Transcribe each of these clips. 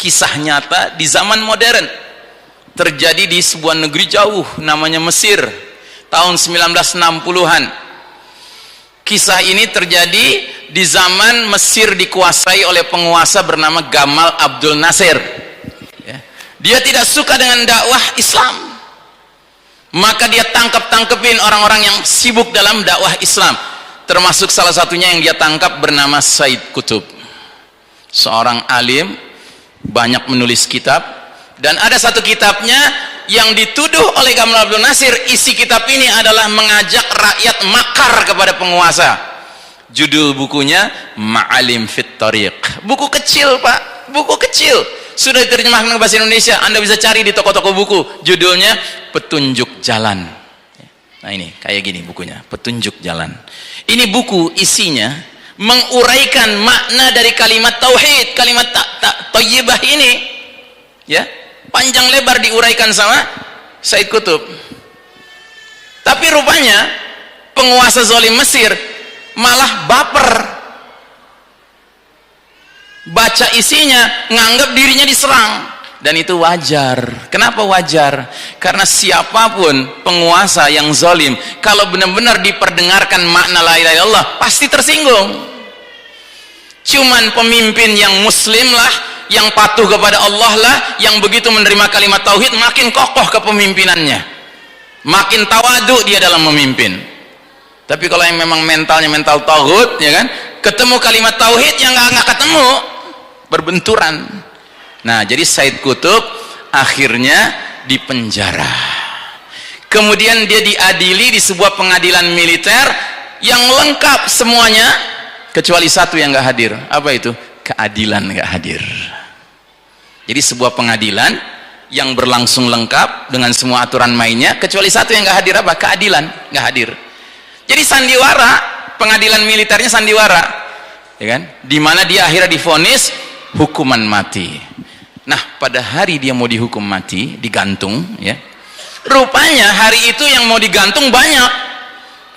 kisah nyata di zaman modern, terjadi di sebuah negeri jauh namanya Mesir tahun 1960-an. Kisah ini terjadi di zaman Mesir dikuasai oleh penguasa bernama Gamal Abdul Nasir. Dia tidak suka dengan dakwah Islam, maka dia tangkepin orang-orang yang sibuk dalam dakwah Islam, termasuk salah satunya yang dia tangkap bernama Said Qutb, seorang alim, banyak menulis kitab, dan ada satu kitabnya yang dituduh oleh Gamal Abdul Nasir. Isi kitab ini adalah mengajak rakyat makar kepada penguasa. Judul bukunya Ma'alim Fit Thariq. Buku kecil, Pak, buku kecil, sudah diterjemahkan ke bahasa Indonesia, Anda bisa cari di toko-toko buku. Judulnya Petunjuk Jalan. Nah ini kayak gini bukunya, Petunjuk Jalan. Ini buku isinya menguraikan makna dari kalimat tauhid, kalimat thayyibah ini, ya, panjang lebar diuraikan sama Said Qutb. Tapi rupanya penguasa zalim Mesir malah baper, baca isinya nganggap dirinya diserang, dan itu wajar. Kenapa wajar? Karena siapapun penguasa yang zalim, kalau benar-benar diperdengarkan makna la ilaha illallah, pasti tersinggung. Cuman pemimpin yang muslim lah, yang patuh kepada Allah lah, yang begitu menerima kalimat tauhid, makin kokoh kepemimpinannya, makin tawadu dia dalam memimpin. Tapi kalau yang memang mentalnya mental taghut, ya kan, ketemu kalimat tauhid yang nggak ketemu, berbenturan. Nah, jadi Said Qutb akhirnya dipenjara. Kemudian dia diadili di sebuah pengadilan militer yang lengkap semuanya, kecuali satu yang nggak hadir. Apa itu? Keadilan nggak hadir. Jadi sebuah pengadilan yang berlangsung lengkap dengan semua aturan mainnya, kecuali satu yang nggak hadir. Apa? Keadilan nggak hadir. Jadi sandiwara, pengadilan militernya sandiwara, ya kan? Dimana dia akhirnya divonis hukuman mati. Nah, pada hari dia mau dihukum mati, digantung, ya, rupanya hari itu yang mau digantung banyak,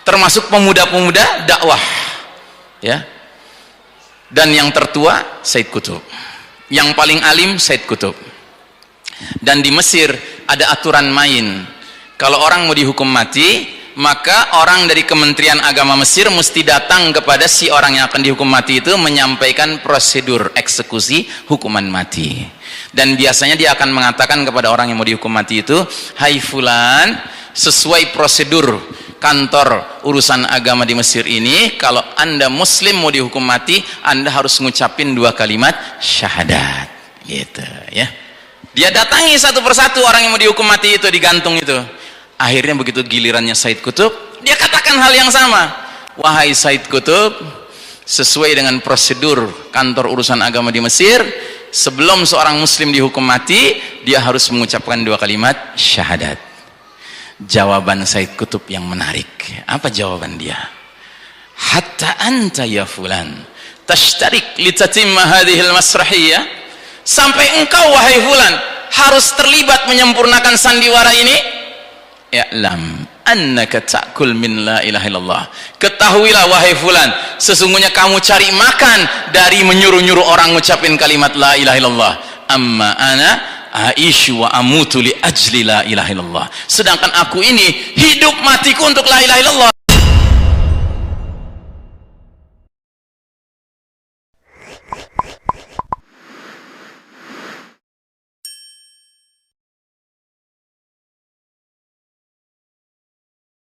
termasuk pemuda-pemuda dakwah, ya. Dan yang tertua Said Qutb, yang paling alim Said Qutb. Dan di Mesir ada aturan main, kalau orang mau dihukum mati, maka orang dari Kementerian Agama Mesir mesti datang kepada si orang yang akan dihukum mati itu, menyampaikan prosedur eksekusi hukuman mati. Dan biasanya dia akan mengatakan kepada orang yang mau dihukum mati itu, hai fulan, sesuai prosedur kantor urusan agama di Mesir ini, kalau anda muslim mau dihukum mati, anda harus ngucapin 2 kalimat syahadat, gitu, ya. Dia datangi satu persatu orang yang mau dihukum mati itu, digantung itu. Akhirnya begitu gilirannya Said Qutb, dia katakan hal yang sama. Wahai Said Qutb, sesuai dengan prosedur kantor urusan agama di Mesir, sebelum seorang muslim dihukum mati, dia harus mengucapkan 2 kalimat syahadat. Jawaban Said Qutb yang menarik. Apa jawaban dia? Hatta anta ya fulan tashtarik litatimma hadhil masrahiyah, sampai engkau wahai fulan harus terlibat menyempurnakan sandiwara ini. Ya'lam annaka ta'kul min la ilaha illallah, ketahuilah wahai fulan, sesungguhnya kamu cari makan dari menyuruh-nyuruh orang ngucapin kalimat la ilaha illallah. Amma ana aisyu wa amutu li ajli la ilaha illallah, sedangkan aku ini hidup matiku untuk la ilaha illallah.